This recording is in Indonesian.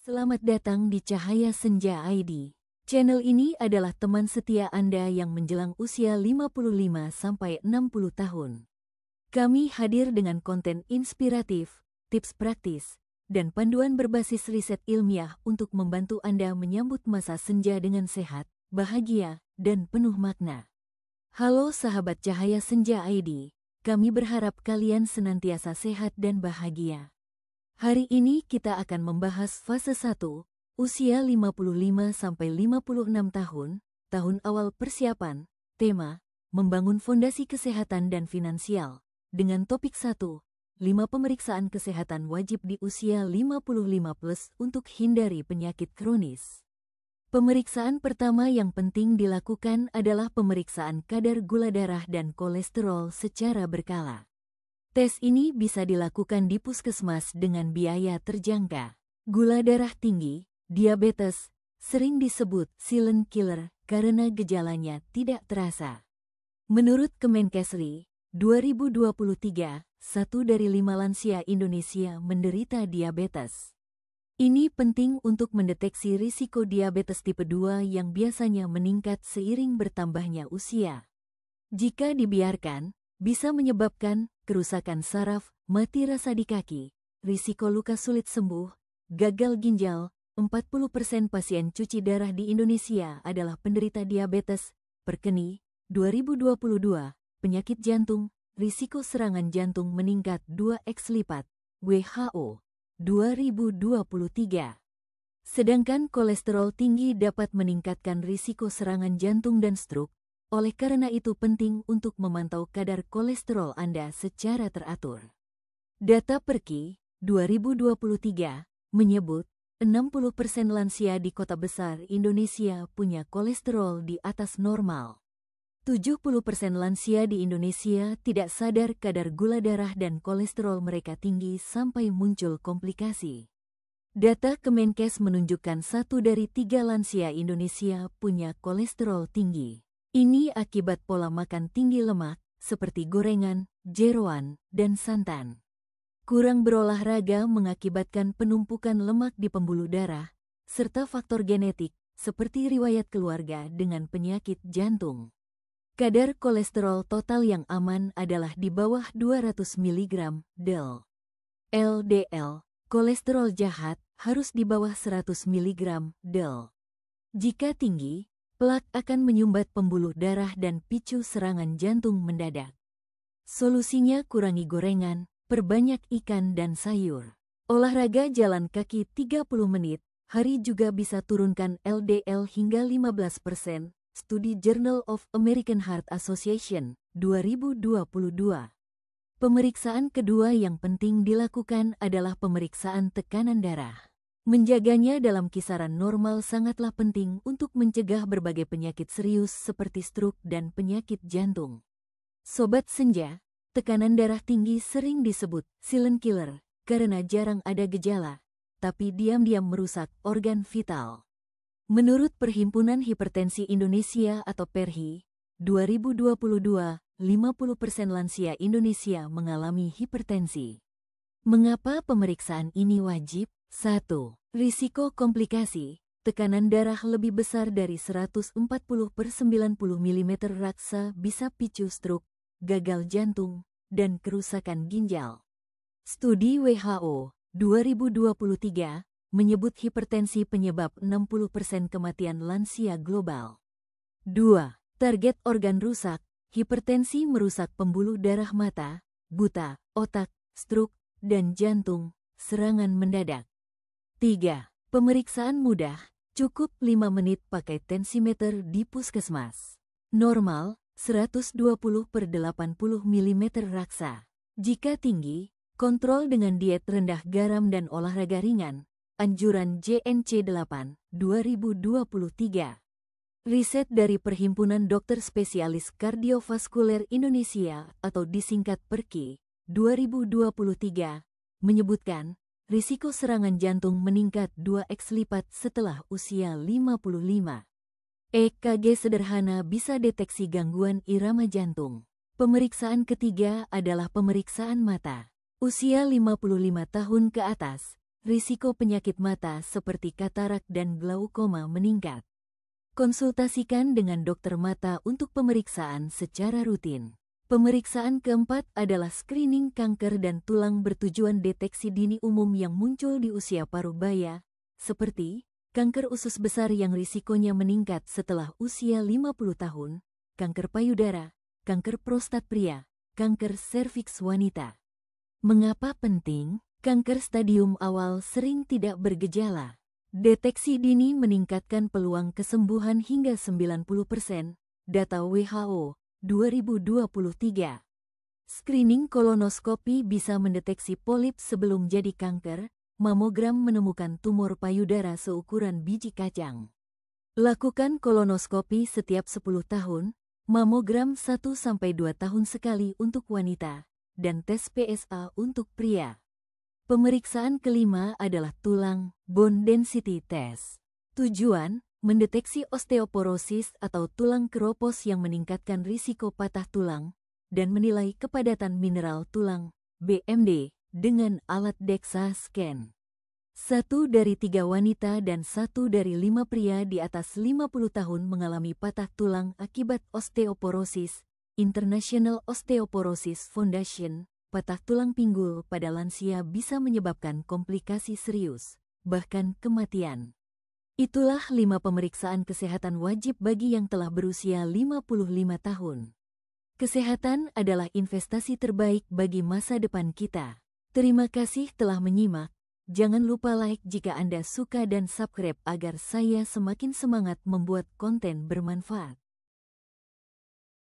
Selamat datang di Cahaya Senja ID. Channel ini adalah teman setia Anda yang menjelang usia 55-60 tahun. Kami hadir dengan konten inspiratif, tips praktis, dan panduan berbasis riset ilmiah untuk membantu Anda menyambut masa senja dengan sehat, bahagia, dan penuh makna. Halo sahabat Cahaya Senja ID, kami berharap kalian senantiasa sehat dan bahagia. Hari ini kita akan membahas fase 1, usia 55-56 tahun awal persiapan, tema, membangun fondasi kesehatan dan finansial, dengan topik 1, 5 pemeriksaan kesehatan wajib di usia 55+ untuk hindari penyakit kronis. Pemeriksaan pertama yang penting dilakukan adalah pemeriksaan kadar gula darah dan kolesterol secara berkala. Tes ini bisa dilakukan di puskesmas dengan biaya terjangkau. Gula darah tinggi, diabetes, sering disebut silent killer karena gejalanya tidak terasa. Menurut Kemenkesri, 2023, 1 dari 5 lansia Indonesia menderita diabetes. Ini penting untuk mendeteksi risiko diabetes tipe 2 yang biasanya meningkat seiring bertambahnya usia. Jika dibiarkan, bisa menyebabkan kerusakan saraf, mati rasa di kaki, risiko luka sulit sembuh, gagal ginjal. 40% pasien cuci darah di Indonesia adalah penderita diabetes. Perkeni, 2022, penyakit jantung, risiko serangan jantung meningkat 2x lipat. WHO, 2023. Sedangkan kolesterol tinggi dapat meningkatkan risiko serangan jantung dan stroke. Oleh karena itu penting untuk memantau kadar kolesterol Anda secara teratur. Data Perki 2023 menyebut 60% lansia di kota besar Indonesia punya kolesterol di atas normal. 70% lansia di Indonesia tidak sadar kadar gula darah dan kolesterol mereka tinggi sampai muncul komplikasi. Data Kemenkes menunjukkan 1 dari 3 lansia Indonesia punya kolesterol tinggi. Ini akibat pola makan tinggi lemak, seperti gorengan, jeroan, dan santan. Kurang berolahraga mengakibatkan penumpukan lemak di pembuluh darah, serta faktor genetik, seperti riwayat keluarga dengan penyakit jantung. Kadar kolesterol total yang aman adalah di bawah 200 mg del. LDL, kolesterol jahat, harus di bawah 100 mg del. Jika tinggi, plak akan menyumbat pembuluh darah dan picu serangan jantung mendadak. Solusinya kurangi gorengan, perbanyak ikan dan sayur. Olahraga jalan kaki 30 menit, hari juga bisa turunkan LDL hingga 15%. Studi Journal of American Heart Association, 2022. Pemeriksaan kedua yang penting dilakukan adalah pemeriksaan tekanan darah. Menjaganya dalam kisaran normal sangatlah penting untuk mencegah berbagai penyakit serius seperti stroke dan penyakit jantung. Sobat Senja, tekanan darah tinggi sering disebut silent killer karena jarang ada gejala, tapi diam-diam merusak organ vital. Menurut Perhimpunan Hipertensi Indonesia atau PERHI, 2022, 50% lansia Indonesia mengalami hipertensi. Mengapa pemeriksaan ini wajib? 1. Risiko komplikasi, tekanan darah lebih besar dari 140/90 mm raksa bisa picu stroke, gagal jantung, dan kerusakan ginjal. Studi WHO 2023 menyebut hipertensi penyebab 60% kematian lansia global. 2. Target organ rusak, hipertensi merusak pembuluh darah mata, buta, otak, stroke, dan jantung, serangan mendadak. 3. Pemeriksaan mudah, cukup 5 menit pakai tensimeter di puskesmas. Normal, 120/80 mm raksa. Jika tinggi, kontrol dengan diet rendah garam dan olahraga ringan. Anjuran JNC 8, 2023. Riset dari Perhimpunan Dokter Spesialis Kardiovaskuler Indonesia atau disingkat PERKI, 2023, menyebutkan risiko serangan jantung meningkat 2x lipat setelah usia 55. EKG sederhana bisa deteksi gangguan irama jantung. Pemeriksaan ketiga adalah pemeriksaan mata. Usia 55 tahun ke atas, risiko penyakit mata seperti katarak dan glaukoma meningkat. Konsultasikan dengan dokter mata untuk pemeriksaan secara rutin. Pemeriksaan keempat adalah screening kanker dan tulang bertujuan deteksi dini umum yang muncul di usia parubaya, seperti kanker usus besar yang risikonya meningkat setelah usia 50 tahun, kanker payudara, kanker prostat pria, kanker serviks wanita. Mengapa penting? Kanker stadium awal sering tidak bergejala. Deteksi dini meningkatkan peluang kesembuhan hingga 90%, data WHO 2023. Screening kolonoskopi bisa mendeteksi polip sebelum jadi kanker, mamogram menemukan tumor payudara seukuran biji kacang. Lakukan kolonoskopi setiap 10 tahun, mamogram 1-2 tahun sekali untuk wanita, dan tes PSA untuk pria. Pemeriksaan kelima adalah tulang bone density test. Tujuan, mendeteksi osteoporosis atau tulang keropos yang meningkatkan risiko patah tulang, dan menilai kepadatan mineral tulang, BMD, dengan alat DEXA scan. 1 dari 3 wanita dan 1 dari 5 pria di atas 50 tahun mengalami patah tulang akibat osteoporosis. International Osteoporosis Foundation, patah tulang pinggul pada lansia bisa menyebabkan komplikasi serius, bahkan kematian. Itulah 5 pemeriksaan kesehatan wajib bagi yang telah berusia 55 tahun. Kesehatan adalah investasi terbaik bagi masa depan kita. Terima kasih telah menyimak. Jangan lupa like jika Anda suka dan subscribe agar saya semakin semangat membuat konten bermanfaat.